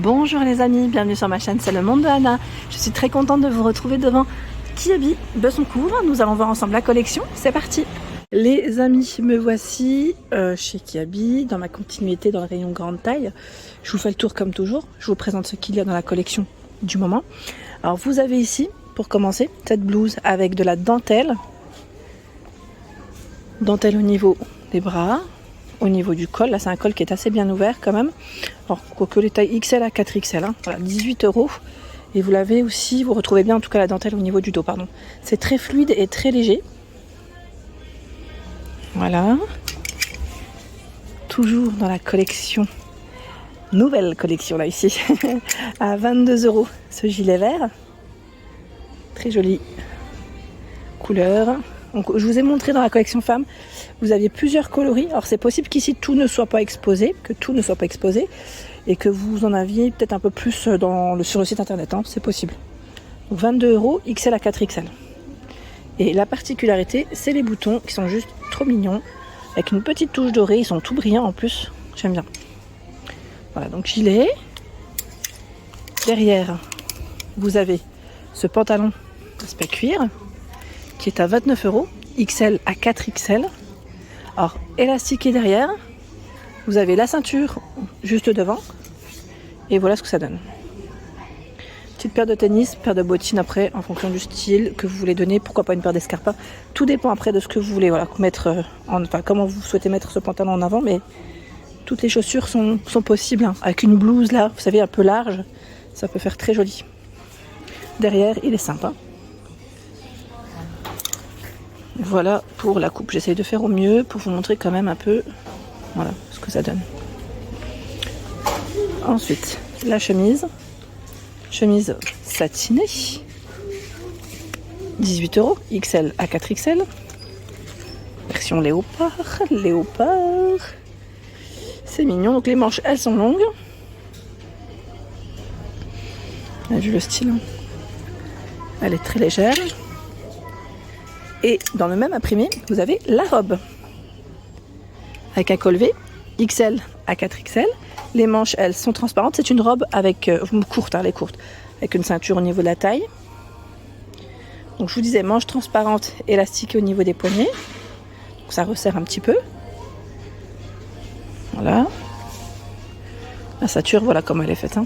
Bonjour les amis, bienvenue sur ma chaîne, c'est le monde de Anna. Je suis très contente de vous retrouver devant Kiabi Besoncourt. Nous allons voir ensemble la collection, c'est parti. Les amis, me voici chez Kiabi, dans ma continuité dans le rayon grande taille. Je vous fais le tour comme toujours, je vous présente ce qu'il y a dans la collection du moment. Alors vous avez ici, pour commencer, cette blouse avec de la dentelle. Dentelle au niveau des bras. Au niveau du col, là c'est un col qui est assez bien ouvert quand même. Alors quoique les tailles XL à 4XL, hein. Voilà, 18 €. Et vous l'avez aussi, vous retrouvez bien en tout cas la dentelle au niveau du dos, pardon. C'est très fluide et très léger. Voilà. Toujours dans la collection, nouvelle collection là ici, à 22 € ce gilet vert. Très jolie couleur. Donc, je vous ai montré dans la collection femmes, vous aviez plusieurs coloris. Alors c'est possible qu'ici tout ne soit pas exposé, et que vous en aviez peut-être un peu plus sur le site internet, hein, c'est possible. Donc 22 €, XL à 4XL. Et la particularité, c'est les boutons qui sont juste trop mignons, avec une petite touche dorée, ils sont tout brillants en plus, j'aime bien. Voilà, donc gilet. Derrière, vous avez ce pantalon aspect cuir, qui est à 29 €, XL à 4XL. Alors, élastiqué derrière, vous avez la ceinture juste devant, et voilà ce que ça donne. Petite paire de tennis, paire de bottines après, en fonction du style que vous voulez donner, pourquoi pas une paire d'escarpins. Tout dépend après de ce que vous voulez, voilà, mettre, comment vous souhaitez mettre ce pantalon en avant, mais toutes les chaussures sont possibles, hein. Avec une blouse là, vous savez, un peu large, ça peut faire très joli. Derrière, il est sympa. Voilà pour la coupe, j'essaye de faire au mieux pour vous montrer quand même un peu, voilà ce que ça donne. Ensuite, la chemise satinée, 18 €, XL à 4XL, version léopard, c'est mignon, donc les manches elles sont longues, on a vu le style, hein. Elle est très légère. Et dans le même imprimé, vous avez la robe. Avec un col V, XL à 4XL. Les manches, elles, sont transparentes. C'est une robe avec courte, hein, elle est courte. Avec une ceinture au niveau de la taille. Donc je vous disais, manches transparentes, élastiques au niveau des poignets. Donc ça resserre un petit peu. Voilà. La ceinture, voilà comment elle est faite, hein.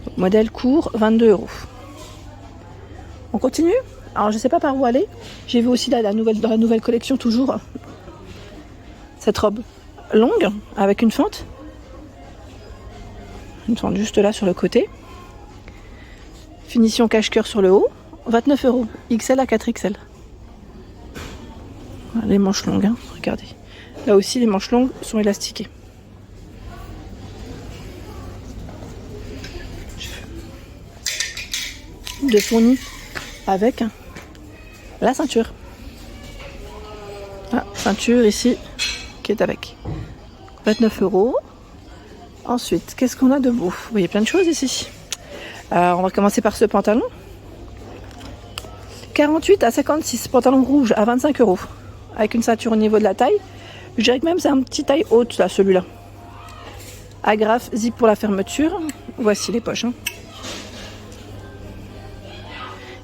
Donc, modèle court, 22 €. On continue ? Alors je ne sais pas par où aller. J'ai vu aussi là, dans la nouvelle collection toujours cette robe longue avec une fente. Une fente juste là sur le côté. Finition cache-cœur sur le haut. 29 €. XL à 4XL. Voilà, les manches longues, hein, regardez. Là aussi les manches longues sont élastiquées. De fournis avec la ceinture. Ah, ceinture ici qui est avec 29 €. Ensuite, qu'est-ce qu'on a de beau? Vous voyez plein de choses ici. On va commencer par ce pantalon. 48 à 56, pantalon rouge à 25 €. Avec une ceinture au niveau de la taille. Je dirais que même c'est un petit taille haute là, celui-là. Agrafe, zip pour la fermeture. Voici les poches, hein.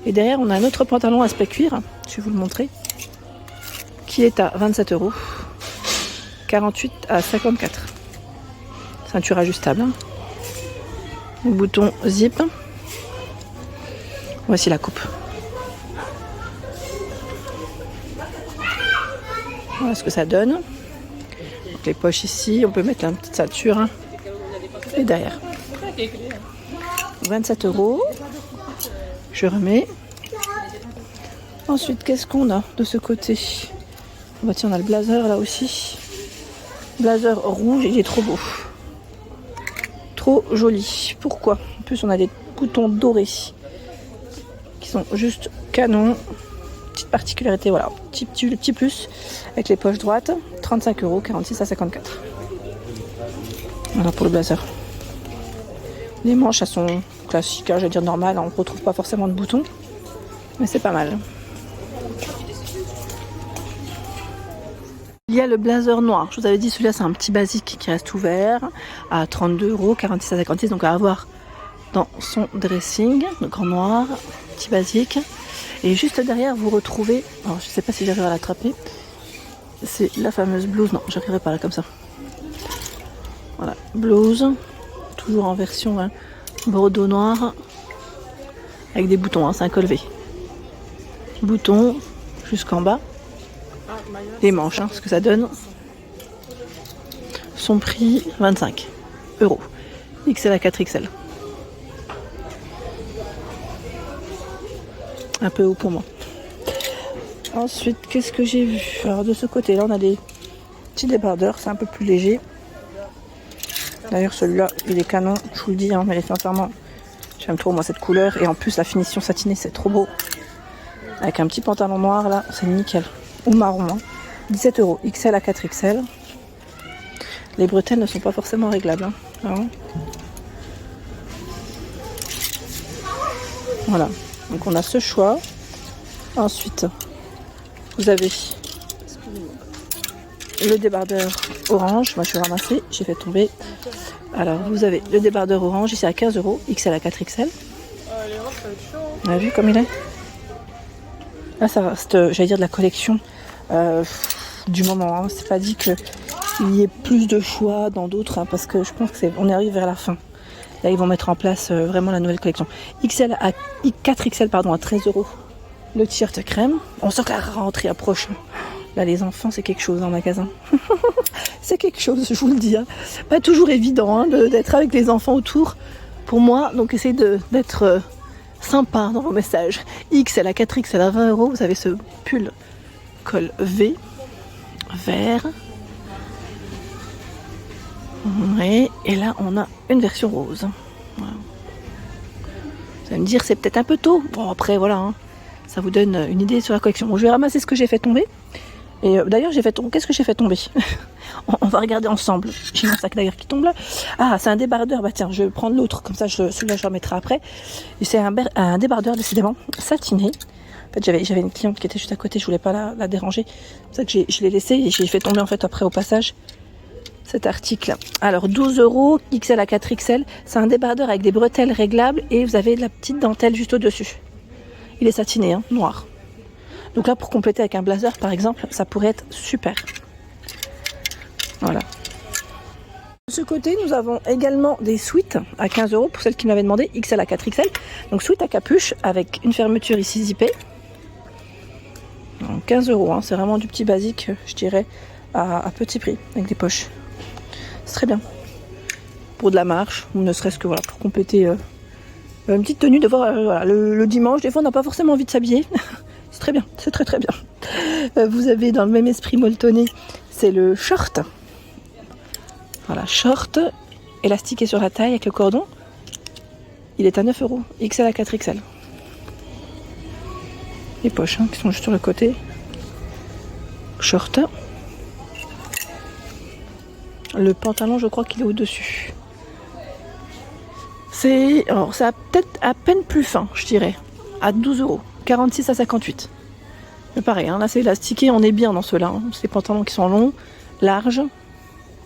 Et derrière, on a un autre pantalon aspect cuir, je vais vous le montrer, qui est à 27 €, 48 à 54. Ceinture ajustable, hein. Le bouton zip. Voici la coupe. Voilà ce que ça donne. Donc les poches ici, on peut mettre une petite ceinture, hein. Et derrière. 27 €. Je remets. Ensuite, qu'est-ce qu'on a de ce côté? Bah tiens, on a le blazer là aussi. Blazer rouge, il est trop beau. Trop joli. Pourquoi? En plus, on a des boutons dorés qui sont juste canon. Petite particularité, voilà. Petit plus avec les poches droites. 35 €, 46 à 54. Voilà pour le blazer. Les manches, elles sont classiques, hein, je vais dire normales. On ne retrouve pas forcément de boutons. Mais c'est pas mal. Il y a le blazer noir. Je vous avais dit, celui-là, c'est un petit basique qui reste ouvert à 32 €, 46 à 56, donc à avoir dans son dressing. Donc en noir, petit basique. Et juste derrière, vous retrouvez, alors je sais pas si j'arrive à l'attraper, c'est la fameuse blouse. Non, j'arriverai pas là comme ça. Voilà, blouse, toujours en version bordeaux noir, avec des boutons, c'est un col V. Boutons jusqu'en bas. Les manches, ce que ça donne. Son prix 25 €. XL à 4XL. Un peu haut pour moi. Ensuite, qu'est-ce que j'ai vu? Alors de ce côté-là, on a des petits débardeurs, c'est un peu plus léger. D'ailleurs, celui-là, il est canon, je vous le dis, mais sincèrement, j'aime trop moi cette couleur. Et en plus, la finition satinée, c'est trop beau. Avec un petit pantalon noir, là, c'est nickel. Ou marron, 17 €. XL à 4XL. Les bretelles ne sont pas forcément réglables. Voilà. Donc on a ce choix. Ensuite, vous avez le débardeur orange. Moi, je vais ramasser. J'ai fait tomber. Alors, vous avez le débardeur orange. Ici à 15 €. XL à 4XL. On a vu comme il est. Là, ça reste, j'allais dire, de la collection du moment. C'est pas dit qu'il y ait plus de choix dans d'autres, parce que je pense qu'on arrive vers la fin. Là, ils vont mettre en place vraiment la nouvelle collection. 4XL, à 13 €. Le t-shirt crème. On sent que la rentrée approche. Là, les enfants, c'est quelque chose en magasin. C'est quelque chose, je vous le dis. Pas toujours évident d'être avec les enfants autour. Pour moi, donc essayez d'être sympa dans vos messages. XL à 4XL à 20 €. Vous avez ce pull col V vert. Et là, on a une version rose. Voilà. Vous allez me dire, c'est peut-être un peu tôt. Bon, après, voilà, ça vous donne une idée sur la collection. Bon, je vais ramasser ce que j'ai fait tomber. Et d'ailleurs, qu'est-ce que j'ai fait tomber? On va regarder ensemble. J'ai mon sac d'ailleurs qui tombe là. Ah, c'est un débardeur. Bah tiens, je vais prendre l'autre. Comme ça, celui-là, je le remettrai après. Et c'est un débardeur, décidément, satiné. En fait, j'avais une cliente qui était juste à côté. Je voulais pas la déranger. C'est pour ça que je l'ai laissé. Et j'ai fait tomber, en fait, après, au passage, cet article. Alors, 12 €, XL à 4XL. C'est un débardeur avec des bretelles réglables. Et vous avez de la petite dentelle juste au-dessus. Il est satiné, noir. Donc là, pour compléter avec un blazer, par exemple, ça pourrait être super. Voilà. De ce côté, nous avons également des sweats à 15 € pour celles qui m'avaient demandé, XL à 4XL. Donc sweat à capuche avec une fermeture ici zippée. Donc 15 €, c'est vraiment du petit basique, je dirais, à petit prix, avec des poches. C'est très bien. Pour de la marche, ou ne serait-ce que pour compléter une petite tenue de voir le dimanche. Des fois, on n'a pas forcément envie de s'habiller. C'est très bien, c'est très très bien. Vous avez dans le même esprit molletonné, c'est le short. Voilà, short, élastiqué sur la taille avec le cordon. Il est à 9 €, XL à 4XL. Les poches qui sont juste sur le côté. Short. Le pantalon, je crois qu'il est au-dessus. Alors, ça peut-être à peine plus fin, je dirais. À 12 €. 46 à 58. Mais pareil, là c'est élastiqué, on est bien dans ceux-là. Ces pantalons qui sont longs, larges,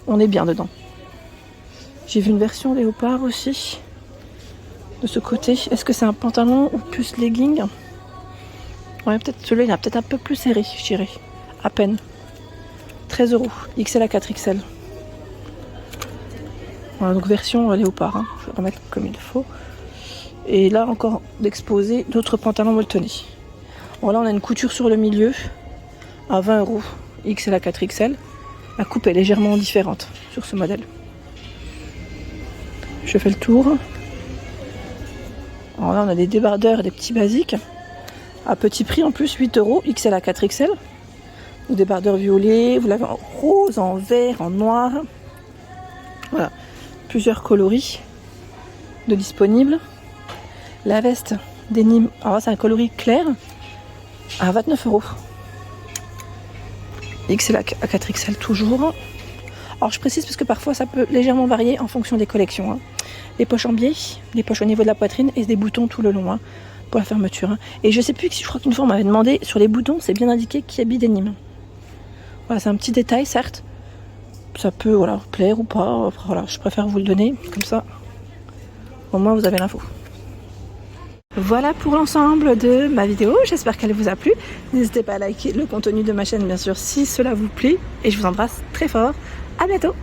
on est bien dedans. J'ai vu une version léopard aussi. De ce côté, est-ce que c'est un pantalon ou plus legging? Ouais, peut-être celui-là, il est peut-être un peu plus serré, je dirais. À peine. 13 €, XL à 4XL. Voilà, donc version léopard. Je vais remettre comme il faut. Et là encore d'exposer d'autres pantalons molletonnés. Bon, là on a une couture sur le milieu à 20 €, XL à 4XL. La coupe est légèrement différente sur ce modèle. Je fais le tour. Alors là on a des débardeurs et des petits basiques. À petit prix en plus, 8 €, XL à 4XL. Le débardeur violet, vous l'avez en rose, en vert, en noir. Voilà, plusieurs coloris de disponibles. La veste denim, alors c'est un coloris clair à 29 €. XL à 4XL toujours. Alors je précise parce que parfois ça peut légèrement varier en fonction des collections. Les poches en biais, les poches au niveau de la poitrine et des boutons tout le long pour la fermeture. Et je sais plus si je crois qu'une fois on m'avait demandé sur les boutons, c'est bien indiqué qu'il y a bidenim. Voilà, c'est un petit détail, certes. Ça peut voilà, plaire ou pas. Après, voilà, je préfère vous le donner, comme ça. Au moins, vous avez l'info. Voilà pour l'ensemble de ma vidéo. J'espère qu'elle vous a plu. N'hésitez pas à liker le contenu de ma chaîne, bien sûr, si cela vous plaît. Et je vous embrasse très fort. À bientôt!